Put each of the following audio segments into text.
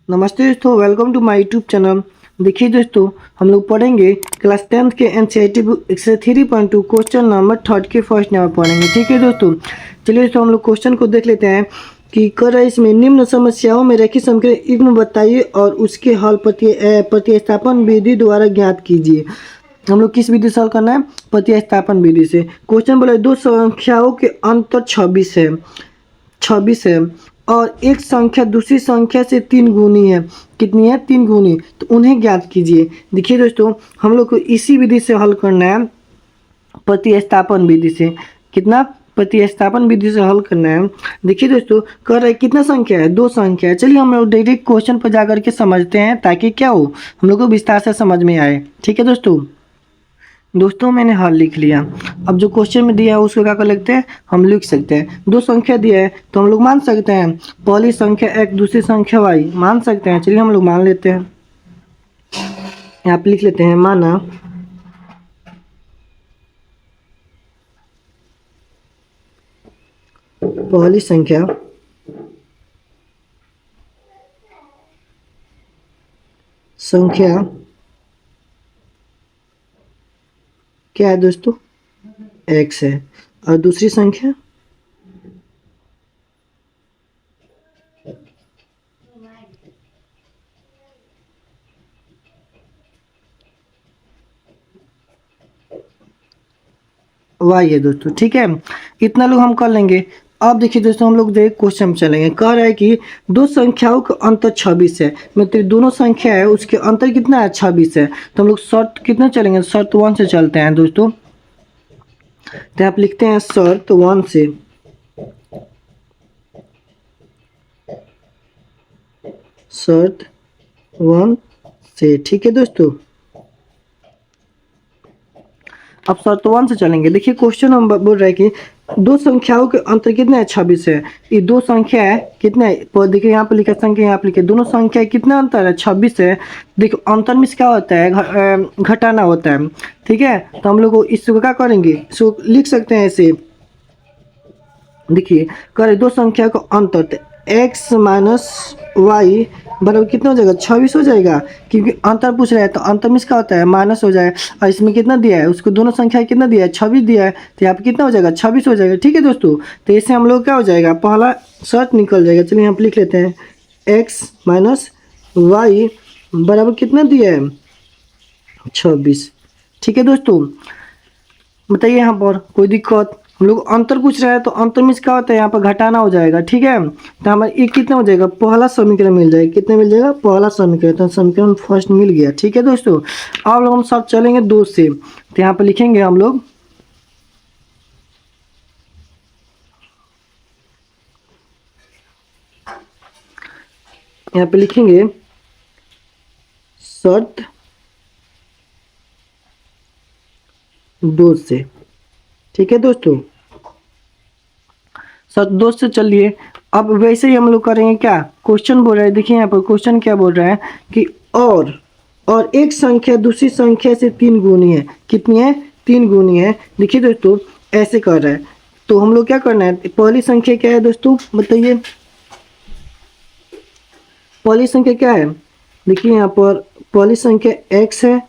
नमस्ते दोस्तों, welcome to my YouTube channel. देखिए दोस्तों, हम लोग पढ़ेंगे क्लास 10th के NCERT book exercise 3.2 question number 3 के फर्स्ट नंबर पढ़ेंगे। ठीक है दोस्तों, चलिए दोस्तों हम लोग क्वेश्चन को देख लेते हैं कि कर इसमें निम्न समस्याओं में रेखीय समीकरण युग्म बताइए और उसके हल प्रतिस्थापन विधि द्वारा ज्ञात कीजिए। हम लोग किस विधि से हल करना है? प्रतिस्थापन विधि से। क्वेश्चन बोले दो संख्याओं के अंतर 26 है और एक संख्या दूसरी संख्या से 3 गुनी है। कितनी है? 3 गुनी। तो उन्हें ज्ञात कीजिए। देखिए दोस्तों, हम लोग को इसी विधि से हल करना है, प्रतिस्थापन विधि से। कितना? प्रतिस्थापन विधि से हल करना है। देखिए दोस्तों, कर रहे कितना संख्या है? 2 संख्या है। चलिए हम लोग डायरेक्ट क्वेश्चन पर जाकर के समझते हैं ताकि क्या हो, हम लोग को विस्तार से समझ में आए। ठीक है दोस्तों मैंने हल लिख लिया। अब जो क्वेश्चन में दिया है उसको क्या कर लेते हैं, हम लिख सकते हैं। 2 संख्या दिया है तो हम लोग मान सकते हैं पहली संख्या x दूसरी संख्या y मान सकते हैं। चलिए हम लोग मान लेते हैं। यहाँ पे लिख लेते हैं, माना पहली संख्या क्या है दोस्तों? x है और दूसरी संख्या y है दोस्तों। ठीक है, इतना लोग हम कर लेंगे। अब देखिए दोस्तों, हम लोग देख क्वेश्चन में चलेंगे। कह रहा है कि दो संख्याओं का अंतर 26 है, मतलब दोनों संख्या है उसके अंतर कितना है? 26 है। तो हम लोग शर्त कितना चलेंगे? शर्त 1 से चलते हैं दोस्तों। तो आप लिखते हैं शर्त 1 से। शर्त 1 से। ठीक है दोस्तों, अब शर्त 1 से चलेंगे। देखिए क्वेश्चन हम बोल रहे हैं कि दो संख्याओं के अंतर कितना है? 26 है। ये दो संख्या है कितना है? देखिए यहाँ पर लिखा संख्या, यहाँ पर लिखे दोनों संख्या कितना अंतर है? 26 है। देखो अंतर में क्या होता है? घटाना होता है। ठीक है, तो हम लोग इसको क्या करेंगे? इसको लिख सकते हैं ऐसे। देखिए करे दो संख्या का अंतर, x माइनस वाई बराबर कितना हो जाएगा? 26 हो जाएगा, क्योंकि अंतर पूछ रहा है तो अंतर में क्या होता है? माइनस हो जाएगा। और इसमें कितना दिया है? उसको दोनों संख्या कितना दिया है? 26 दिया है। तो यहाँ पे कितना हो जाएगा? 26 हो जाएगा। ठीक है दोस्तों, तो इससे हम लोग क्या हो जाएगा? पहला शर्त निकल जाएगा। चलिए यहाँ पे लिख लेते हैं, x माइनस वाई बराबर कितना दिया है? 26। ठीक है दोस्तों, बताइए यहाँ पर कोई दिक्कत? हम लोग अंतर पूछ रहे हैं तो अंतर में क्या होता है? यहाँ पर घटाना हो जाएगा। ठीक है, तो हमारा ये कितना हो जाएगा? पहला समीकरण मिल जाएगा। कितना मिल जाएगा? पहला समीकरण। तो समीकरण फर्स्ट मिल गया। ठीक है दोस्तों, अब लोग हम सब चलेंगे 2 से। तो यहाँ पर लिखेंगे हम लोग, यहाँ पे लिखेंगे शर्त 2 से। ठीक है दोस्तों, शर्त 2 से चलिए। अब वैसे ही हम लोग करेंगे क्या? क्वेश्चन बोल रहा है, देखिए यहाँ पर क्वेश्चन क्या बोल रहा है कि और एक संख्या दूसरी संख्या से 3 गुनी है। कितनी है? 3 गुनी है। देखिए दोस्तों ऐसे कर रहा है, तो हम लोग क्या करना है? पहली संख्या क्या है दोस्तों, बताइए? पहली संख्या क्या है? देखिए यहाँ पर पहली संख्या x है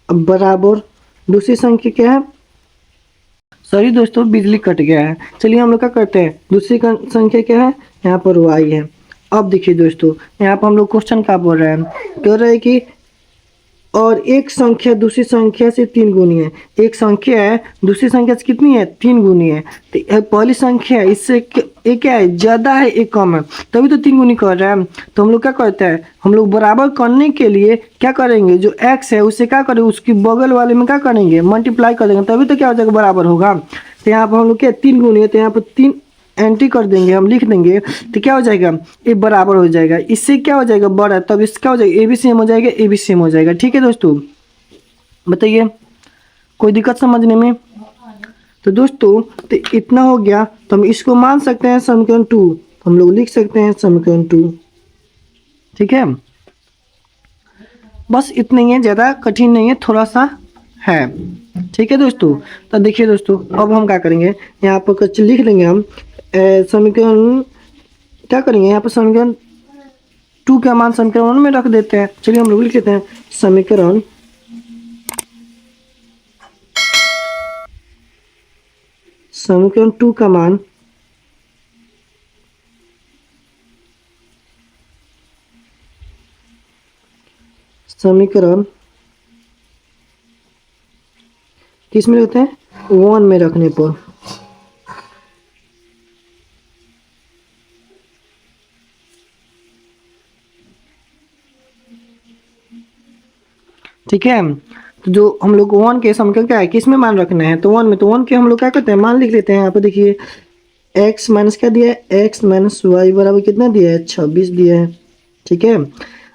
बराबर, दूसरी संख्या क्या है? सॉरी दोस्तों, बिजली कट गया है। चलिए हम लोग क्या करते हैं, दूसरी संख्या क्या है? यहाँ पर y है। अब देखिए दोस्तों, यहाँ पर हम लोग क्वेश्चन क्या बोल रहे हैं? कह रहे हैं कि और एक संख्या दूसरी संख्या से 3 गुनी है। एक संख्या है दूसरी संख्या से कितनी है? 3 गुनी है। तो पहली संख्या है, इससे एक क्या है? ज़्यादा है, एक कम है, तभी तो 3 गुनी कर रहा है। तो हम लोग क्या करते हैं? हम लोग बराबर करने के लिए क्या करेंगे? जो x है उससे क्या करेंगे? उसकी बगल वाले में क्या करेंगे? मल्टीप्लाई कर देंगे, तभी तो क्या हो जाएगा? बराबर होगा। तो यहाँ पर हम लोग क्या 3 गुनी है, तो यहाँ पर 3 एंट्री कर देंगे, हम लिख देंगे। तो क्या हो जाएगा? ये बराबर हो जाएगा। इससे क्या हो जाएगा? बड़ा, तब इसका क्या हो जाएगा? ए भी सेम हो जाएगा, ए भी सेम हो जाएगा। ठीक है दोस्तों, बताइए कोई दिक्कत समझने में? तो दोस्तों तो इतना हो गया, तो हम इसको मान सकते हैं समीकरण 2। हम लोग लिख सकते हैं समीकरण 2। ठीक है, बस इतना ही है, ज़्यादा कठिन नहीं है, थोड़ा सा है। ठीक है दोस्तों, तो देखिए दोस्तों अब हम क्या करेंगे? यहाँ पर कुछ लिख लेंगे हम समीकरण। क्या करेंगे यहाँ पर? समीकरण टू का मान समीकरण 1 में रख देते हैं। चलिए हम लोग लिख लेते हैं समीकरण समीकरण 2 का मान समीकरण किस में रखते हैं 1 में रखने पर। ठीक है, तो जो हम लोग 1 के समीकरण क्या है, किस में मान रखना है, तो 1 में, तो 1 के हम लोग क्या करते हैं मान लिख लेते हैं। यहाँ पे देखिए x माइनस क्या दिया है, x माइनस वाई बराबर कितना दिया है 26 दिया है। ठीक है,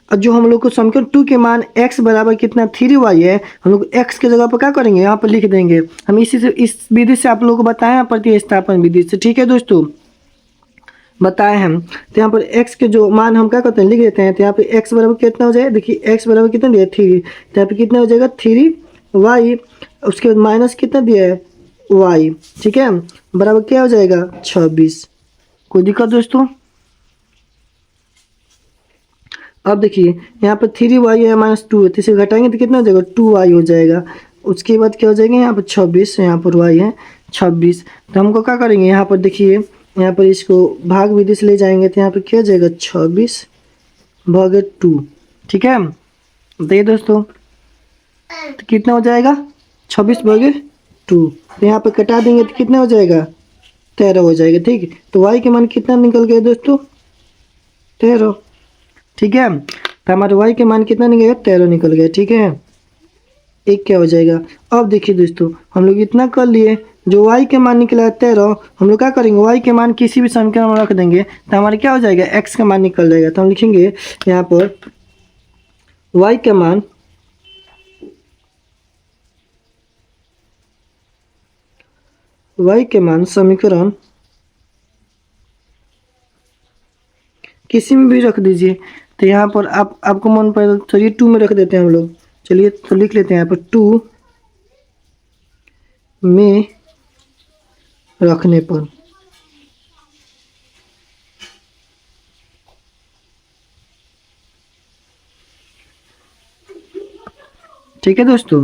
अब जो हम लोग को समीकरण 2 के मान x बराबर कितना 3y है, हम लोग x के जगह पर क्या करेंगे यहाँ पर लिख देंगे। हम इसी से इस विधि से आप लोगों को बताएं प्रतिस्थापन विधि से। ठीक है दोस्तों, बताए हम, तो यहाँ पर x के जो मान हम क्या करते हैं लिख देते हैं। तो यहाँ पे x बराबर कितना हो जाएगा, देखिए x बराबर कितना दिया है 3, तो यहाँ पे कितना हो जाएगा 3y, उसके बाद माइनस कितना दिया है y। ठीक है, बराबर क्या हो जाएगा 26। कोई दिक्कत दोस्तों। अब देखिए यहाँ पर 3y है माइनस 2 है, तो इसे घटाएंगे तो कितना हो जाएगा 2y हो जाएगा। उसके बाद क्या हो जाएगा यहाँ पर 26, यहाँ पर y है 26। तो हमको क्या करेंगे यहाँ पर देखिए, यहाँ पर इसको भाग विधि से ले जाएंगे तो यहाँ पर क्या हो जाएगा 26 भागे 2। ठीक है, देखिए दोस्तों तो कितना हो जाएगा 26 भागे 2, तो यहाँ पर कटा देंगे तो कितना हो जाएगा 13 हो जाएगा। ठीक, तो y के मान कितना निकल गया दोस्तों 13। ठीक है, तो हमारे y के मान कितना निकल गया 13 निकल गया। ठीक है, एक क्या हो जाएगा। अब देखिए दोस्तों हम लोग इतना कर लिए, जो y के मान निकला है 13, हम लोग क्या करेंगे y के मान किसी भी समीकरण में रख देंगे तो हमारे क्या हो जाएगा x का मान निकल जाएगा। तो हम लिखेंगे यहाँ पर y के मान समीकरण किसी में भी रख दीजिए। तो यहाँ पर आपको मन पड़े तो चलिए 2 में रख देते हैं हम लोग। चलिए तो लिख लेते हैं यहाँ पर 2 में रखने पर। ठीक है दोस्तों,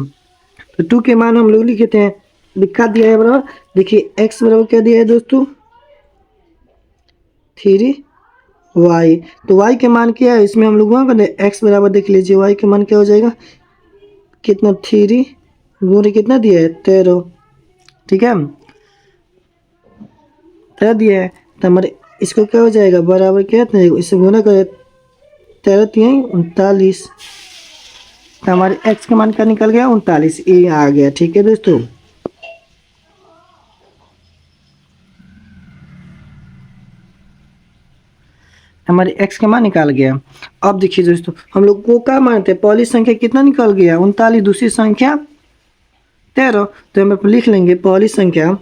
तो 2 के मान हम लोग लिख लेते हैं, लिखा दिया है बराबर। देखिए x बराबर क्या दिया है दोस्तों 3y, तो y के मान क्या है इसमें हम लोग वहाँ करते हैं x बराबर, देख लीजिए y के मान क्या हो जाएगा कितना 3 गुणे कितना दिया है 13। ठीक है, 13 दिया है, तो हमारे इसको क्या हो जाएगा बराबर क्या है, इससे गुना करें 13 3 39, तो हमारे x का मान क्या निकल गया 39, ये आ गया। ठीक है दोस्तों, हमारे x का मान निकाल गया। अब देखिए दोस्तों हम लोग को क्या मानते हैं, पहली संख्या कितना निकल गया 39, दूसरी संख्या 13, तो हम लिख लेंगे पहली संख्या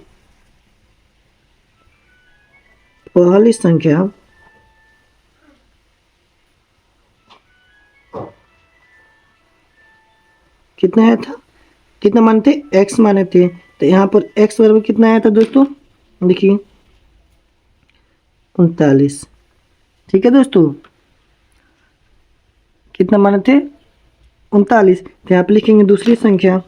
कितना आया था, कितना मानते x माने थे, तो यहाँ पर x बराबर कितना आया था दोस्तों देखिए 39। ठीक है दोस्तों, कितना माने थे 39, तो यहाँ पे लिखेंगे दूसरी संख्या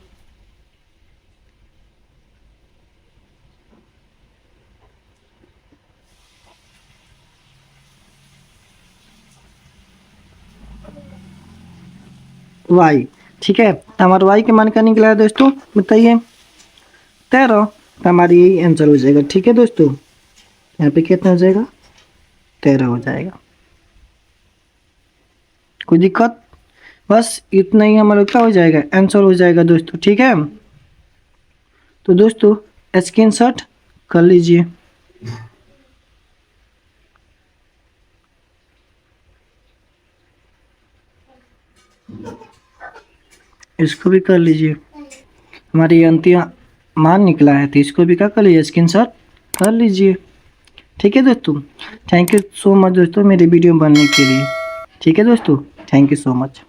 y। ठीक है, तो हमारा y के मान क्या निकला है दोस्तों बताइए 13, तो हमारी यही आंसर हो जाएगा। ठीक है दोस्तों, यहाँ पे कितना हो जाएगा 13 हो जाएगा। कोई दिक्कत, बस इतना ही हमारा क्या हो जाएगा आंसर हो जाएगा दोस्तों। ठीक है, तो दोस्तों स्क्रीनशॉट कर लीजिए। इसको भी कर लीजिए, हमारी अंतिम मान निकला है तो इसको भी क्या कर लीजिए स्क्रीनशॉट कर लीजिए। ठीक है दोस्तों, थैंक यू सो मच दोस्तों मेरे वीडियो बनने के लिए। ठीक है दोस्तों, थैंक यू सो मच।